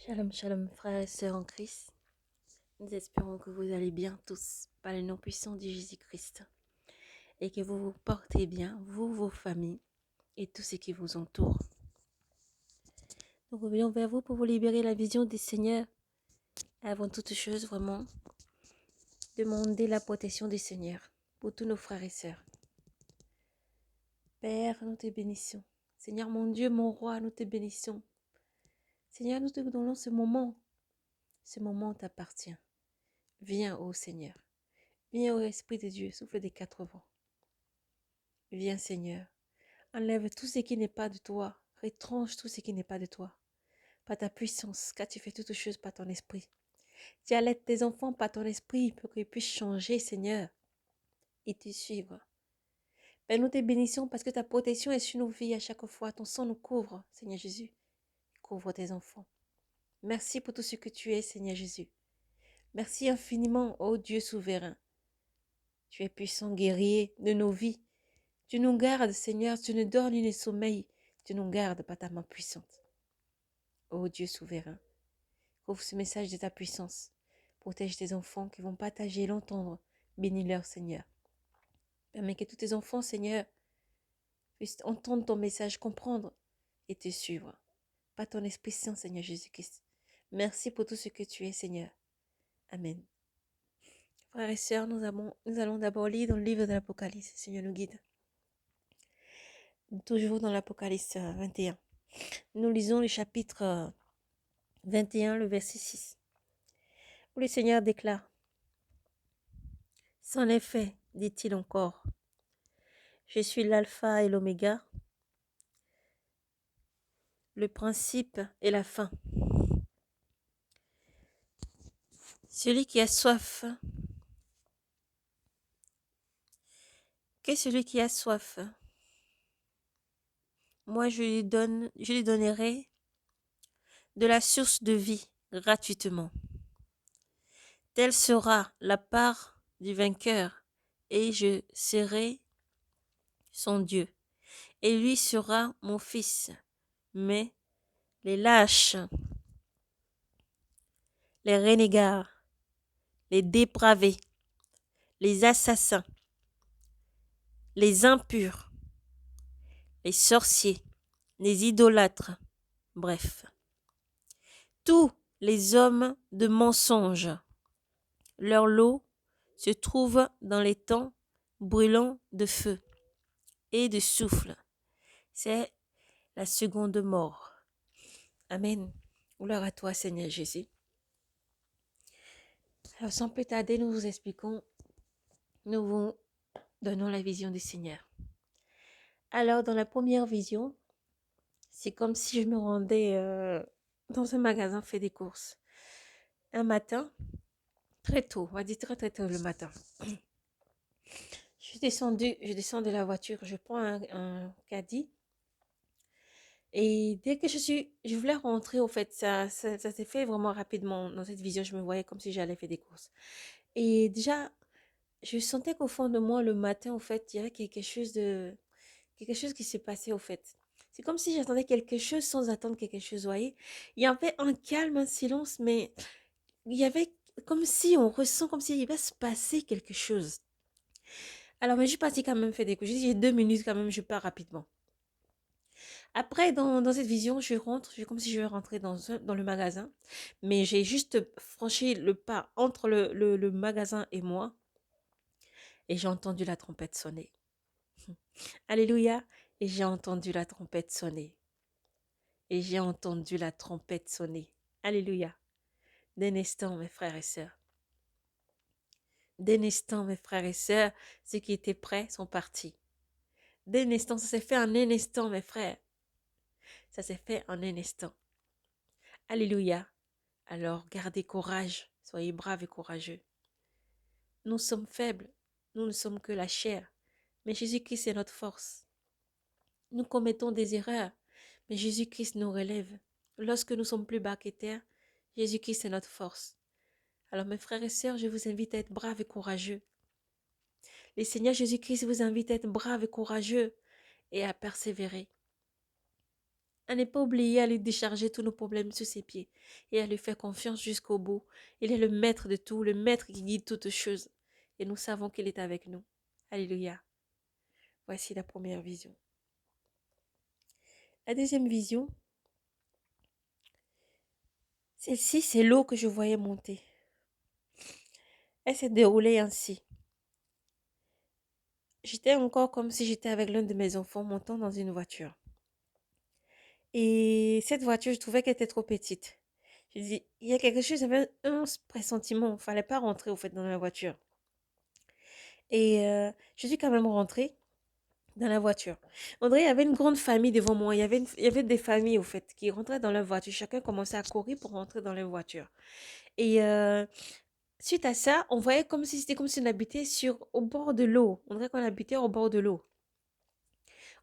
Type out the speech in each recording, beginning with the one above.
Shalom, shalom, frères et sœurs en Christ. Nous espérons que vous allez bien tous, par le nom puissant de Jésus-Christ, et que vous vous portez bien, vous, vos familles, et tous ceux qui vous entourent. Nous revenons vers vous pour vous libérer la vision du Seigneur. Avant toute chose, vraiment, demandez la protection du Seigneur pour tous nos frères et sœurs. Père, nous te bénissons. Seigneur, mon Dieu, mon roi, nous te bénissons. Seigneur, nous te donnons ce moment. Ce moment t'appartient. Viens, ô Seigneur. Viens, ô Esprit de Dieu, souffle des quatre vents. Viens, Seigneur. Enlève tout ce qui n'est pas de toi. Retranche tout ce qui n'est pas de toi. Par ta puissance, car tu fais toutes choses par ton esprit. Tu allaites tes enfants par ton esprit pour qu'ils puissent changer, Seigneur, et te suivre. Père, nous te bénissons parce que ta protection est sur nos vies à chaque fois. Ton sang nous couvre, Seigneur Jésus. Couvre tes enfants. Merci pour tout ce que tu es, Seigneur Jésus. Merci infiniment, ô Dieu souverain. Tu es puissant guerrier de nos vies. Tu nous gardes, Seigneur, tu ne dors ni ne sommeilles. Tu nous gardes par ta main puissante. Ô Dieu souverain, ouvre ce message de ta puissance. Protège tes enfants qui vont partager et l'entendre. Bénis-leur, Seigneur. Permets que tous tes enfants, Seigneur, puissent entendre ton message, comprendre et te suivre. Par ton Esprit Saint, Seigneur Jésus-Christ. Merci pour tout ce que tu es, Seigneur. Amen. Frères et sœurs, nous allons d'abord lire dans le livre de l'Apocalypse. Seigneur nous guide. Toujours dans l'Apocalypse 21. Nous lisons le chapitre 21, le verset 6. Où le Seigneur déclare: C'en est fait, dit-il encore. Je suis l'alpha et l'oméga, le principe et la fin. Celui qui a soif, que celui qui a soif, moi je lui donnerai de la source de vie gratuitement. Telle sera la part du vainqueur, et je serai son Dieu, et lui sera mon fils. Mais les lâches, les renégats, les dépravés, les assassins, les impurs, les sorciers, les idolâtres, bref, tous les hommes de mensonge, leur lot se trouve dans les temps brûlants de feu et de souffle. C'est la seconde mort. Amen. Gloire à toi, Seigneur Jésus. Alors, sans plus tarder, nous vous expliquons, nous vous donnons la vision du Seigneur. Alors, dans la première vision, c'est comme si je me rendais dans un magasin faire des courses. Un matin, très tôt, on va dire très tôt le matin. Je descends de la voiture, je prends un caddie. Et dès que je voulais rentrer, au fait, ça s'est fait vraiment rapidement. Dans cette vision, je me voyais comme si j'allais faire des courses. Et déjà, je sentais qu'au fond de moi, le matin, au fait, il y avait quelque chose qui s'est passé, au fait. C'est comme si j'attendais quelque chose sans attendre quelque chose, vous voyez. Il y avait un calme, un silence, mais il y avait comme si on ressent, comme s'il va se passer quelque chose. Alors, mais je suis partie quand même faire des courses. J'ai 2 minutes quand même, je pars rapidement. Après, dans cette vision, je rentre, c'est comme si je vais rentrer dans le magasin, mais j'ai juste franchi le pas entre le magasin et moi, et j'ai entendu la trompette sonner. Alléluia, et j'ai entendu la trompette sonner. Et j'ai entendu la trompette sonner. Alléluia. D'un instant, mes frères et sœurs. D'un instant, mes frères et sœurs, ceux qui étaient prêts sont partis. D'un instant, ça s'est fait en un instant, mes frères. Ça s'est fait en un instant. Alléluia. Alors, gardez courage, soyez braves et courageux. Nous sommes faibles, nous ne sommes que la chair, mais Jésus-Christ est notre force. Nous commettons des erreurs, mais Jésus-Christ nous relève. Lorsque nous sommes plus bas que terre, Jésus-Christ est notre force. Alors mes frères et sœurs, je vous invite à être braves et courageux. Le Seigneur Jésus-Christ vous invite à être braves et courageux et à persévérer. À ne pas oublier à lui décharger tous nos problèmes sur ses pieds et à lui faire confiance jusqu'au bout. Il est le maître de tout, le maître qui guide toutes choses. Et nous savons qu'il est avec nous. Alléluia. Voici la première vision. La deuxième vision, celle-ci, c'est l'eau que je voyais monter. Elle s'est déroulée ainsi. J'étais encore comme si j'étais avec l'un de mes enfants montant dans une voiture. Et cette voiture, je trouvais qu'elle était trop petite. Je dis, il y a quelque chose, j'avais un pressentiment. Il ne fallait pas rentrer au fait dans la voiture. Et je suis quand même rentrée dans la voiture. On dirait qu'il y avait une grande famille devant moi. Il y avait des familles au fait qui rentraient dans la voiture. Chacun commençait à courir pour rentrer dans la voiture. Et suite à ça, on voyait comme si c'était comme si on habitait au bord de l'eau. On dirait qu'on habitait au bord de l'eau.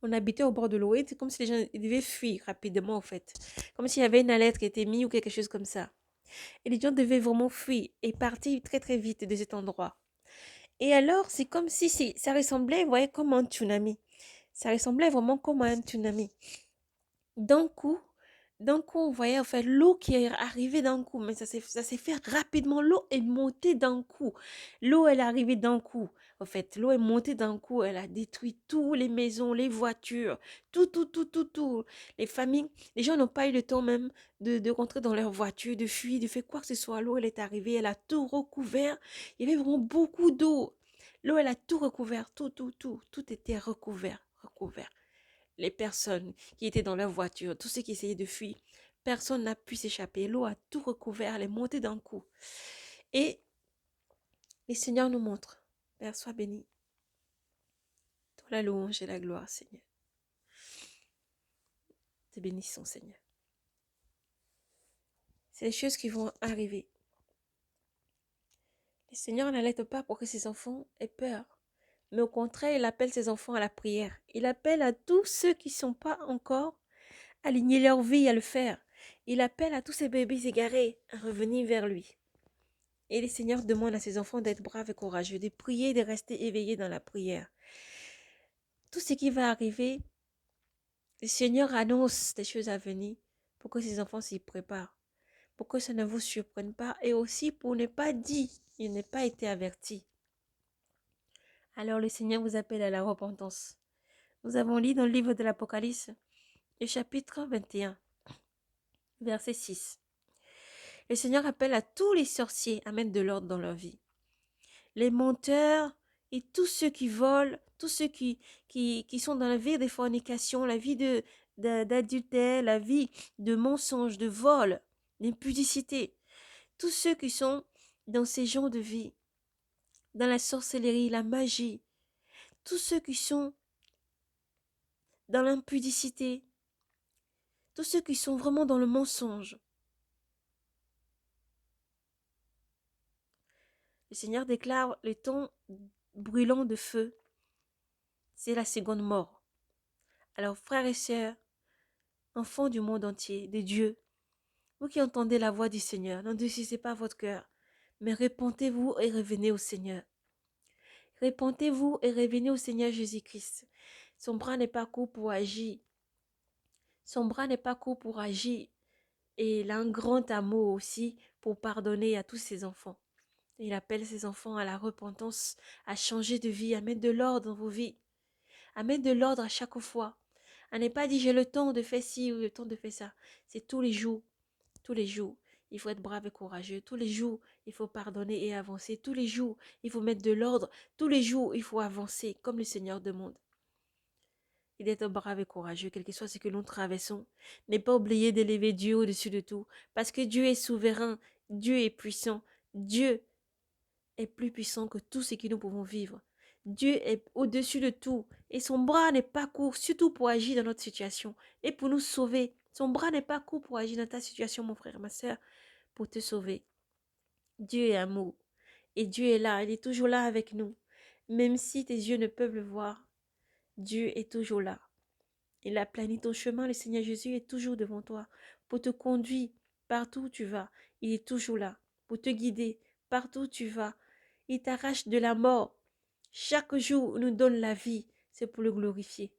On habitait au bord de l'eau et c'est comme si les gens ils devaient fuir rapidement, en fait. Comme s'il y avait une alerte qui était mise ou quelque chose comme ça. Et les gens devaient vraiment fuir et partir très très vite de cet endroit. Et alors, c'est comme si ça ressemblait, vous voyez, comme un tsunami. Ça ressemblait vraiment comme un tsunami. D'un coup, d'un coup, on voyait en fait l'eau qui est arrivée d'un coup, mais ça s'est fait rapidement. L'eau est montée d'un coup. L'eau, elle est arrivée d'un coup. En fait, l'eau est montée d'un coup. Elle a détruit toutes les maisons, les voitures, tout, tout, tout, tout, tout. Les familles, les gens n'ont pas eu le temps même de rentrer dans leur voiture, de fuir, de faire quoi que ce soit. L'eau, elle est arrivée, elle a tout recouvert. Il y avait vraiment beaucoup d'eau. L'eau, elle a tout recouvert, tout, tout, tout. Tout était recouvert, recouvert. Les personnes qui étaient dans leur voiture, tous ceux qui essayaient de fuir, personne n'a pu s'échapper. L'eau a tout recouvert, elle est montée d'un coup. Et le Seigneur nous montre, Père, sois béni. Toi la louange et la gloire, Seigneur. Te bénissons, Seigneur. C'est les choses qui vont arriver. Le Seigneur n'allaite pas pour que ses enfants aient peur. Mais au contraire, il appelle ses enfants à la prière. Il appelle à tous ceux qui ne sont pas encore alignés leur vie à le faire. Il appelle à tous ces bébés égarés à revenir vers lui. Et le Seigneur demande à ses enfants d'être braves et courageux, de prier, de rester éveillés dans la prière. Tout ce qui va arriver, le Seigneur annonce des choses à venir pour que ses enfants s'y préparent, pour que ça ne vous surprenne pas et aussi pour ne pas dire, il n'est pas été averti. Alors le Seigneur vous appelle à la repentance. Nous avons lu dans le livre de l'Apocalypse, le chapitre 21, verset 6. Le Seigneur appelle à tous les sorciers à mettre de l'ordre dans leur vie. Les menteurs et tous ceux qui volent, tous ceux qui sont dans la vie des fornications, la vie d'adultère, la vie de mensonges, de vol, d'impudicité. Tous ceux qui sont dans ces genres de vie, dans la sorcellerie, la magie, tous ceux qui sont dans l'impudicité, tous ceux qui sont vraiment dans le mensonge. Le Seigneur déclare le temps brûlant de feu, c'est la seconde mort. Alors frères et sœurs, enfants du monde entier, de Dieu, vous qui entendez la voix du Seigneur, n'endurcissez pas votre cœur, mais repentez-vous et revenez au Seigneur. Repentez-vous et revenez au Seigneur Jésus-Christ. Son bras n'est pas court pour agir. Son bras n'est pas court pour agir. Et il a un grand amour aussi pour pardonner à tous ses enfants. Il appelle ses enfants à la repentance, à changer de vie, à mettre de l'ordre dans vos vies, à mettre de l'ordre à chaque fois. À ne pas dire j'ai le temps de faire ci ou le temps de faire ça. C'est tous les jours. Tous les jours, il faut être brave et courageux. Tous les jours, il faut pardonner et avancer. Tous les jours, il faut mettre de l'ordre. Tous les jours, il faut avancer comme le Seigneur demande. Et d'être brave et courageux, quel que soit ce que nous traversons. Ne pas oublier d'élever Dieu au-dessus de tout. Parce que Dieu est souverain. Dieu est puissant. Dieu est plus puissant que tout ce que nous pouvons vivre. Dieu est au-dessus de tout. Et son bras n'est pas court, surtout pour agir dans notre situation et pour nous sauver. Son bras n'est pas court pour agir dans ta situation, mon frère, ma soeur, pour te sauver. Dieu est amour. Et Dieu est là, il est toujours là avec nous. Même si tes yeux ne peuvent le voir, Dieu est toujours là. Il a plani ton chemin, le Seigneur Jésus est toujours devant toi pour te conduire partout où tu vas. Il est toujours là pour te guider partout où tu vas. Il t'arrache de la mort. Chaque jour, il nous donne la vie, c'est pour le glorifier.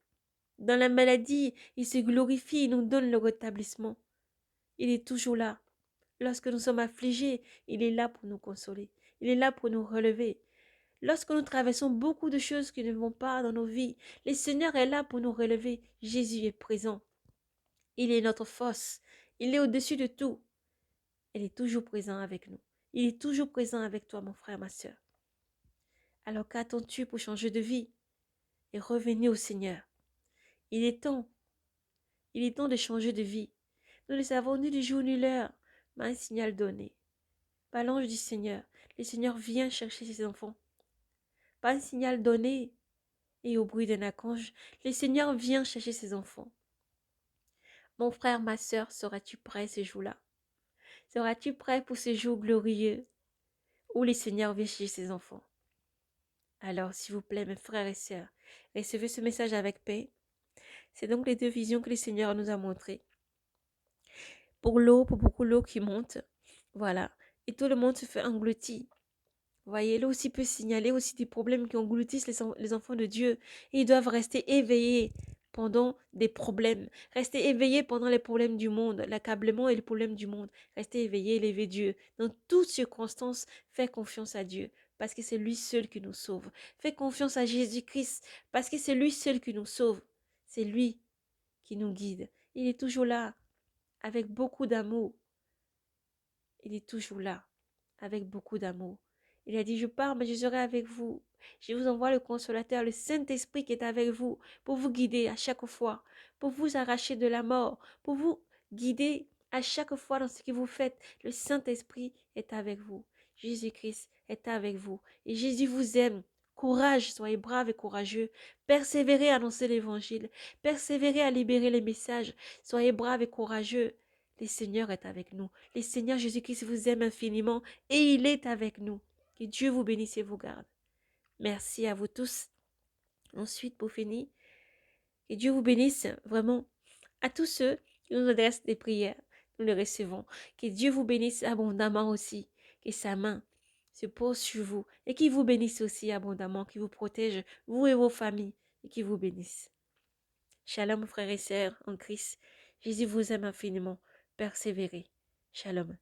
Dans la maladie, il se glorifie, il nous donne le rétablissement. Il est toujours là. Lorsque nous sommes affligés, il est là pour nous consoler. Il est là pour nous relever. Lorsque nous traversons beaucoup de choses qui ne vont pas dans nos vies, le Seigneur est là pour nous relever. Jésus est présent. Il est notre force. Il est au-dessus de tout. Il est toujours présent avec nous. Il est toujours présent avec toi, mon frère, ma soeur. Alors qu'attends-tu pour changer de vie et revenir au Seigneur? Il est temps. Il est temps de changer de vie. Nous ne savons ni le jour ni l'heure, mais un signal donné. Par l'ange du Seigneur, le Seigneur vient chercher ses enfants. Par un signal donné et au bruit d'un archange, le Seigneur vient chercher ses enfants. Mon frère, ma sœur, seras-tu prêt ce jour-là? Seras-tu prêt pour ce jour glorieux où le Seigneur vient chercher ses enfants? Alors, s'il vous plaît, mes frères et sœurs, recevez ce message avec paix. C'est donc les deux visions que le Seigneur nous a montrées. Pour l'eau, pour beaucoup l'eau qui monte, voilà. Et tout le monde se fait engloutir. Vous voyez, l'eau aussi peut signaler aussi des problèmes qui engloutissent les enfants de Dieu. Et ils doivent rester éveillés pendant des problèmes. Rester éveillés pendant les problèmes du monde, l'accablement et les problèmes du monde. Rester éveillés, élever Dieu. Dans toutes circonstances, fais confiance à Dieu parce que c'est lui seul qui nous sauve. Fais confiance à Jésus-Christ parce que c'est lui seul qui nous sauve. C'est lui qui nous guide. Il est toujours là, avec beaucoup d'amour. Il est toujours là, avec beaucoup d'amour. Il a dit, je pars, mais je serai avec vous. Je vous envoie le consolateur, le Saint-Esprit qui est avec vous, pour vous guider à chaque fois, pour vous arracher de la mort, pour vous guider à chaque fois dans ce que vous faites. Le Saint-Esprit est avec vous. Jésus-Christ est avec vous. Et Jésus vous aime. Courage, soyez braves et courageux. Persévérez à annoncer l'évangile. Persévérez à libérer les messages. Soyez braves et courageux. Le Seigneur est avec nous. Le Seigneur Jésus-Christ vous aime infiniment et il est avec nous. Que Dieu vous bénisse et vous garde. Merci à vous tous. Ensuite, pour finir, que Dieu vous bénisse vraiment. À tous ceux qui nous adressent des prières, nous les recevons. Que Dieu vous bénisse abondamment aussi. Que sa main se pose sur vous et qu'il vous bénisse aussi abondamment, qu'il vous protège, vous et vos familles, et qu'il vous bénisse. Shalom, frères et sœurs en Christ. Jésus vous aime infiniment. Persévérez. Shalom.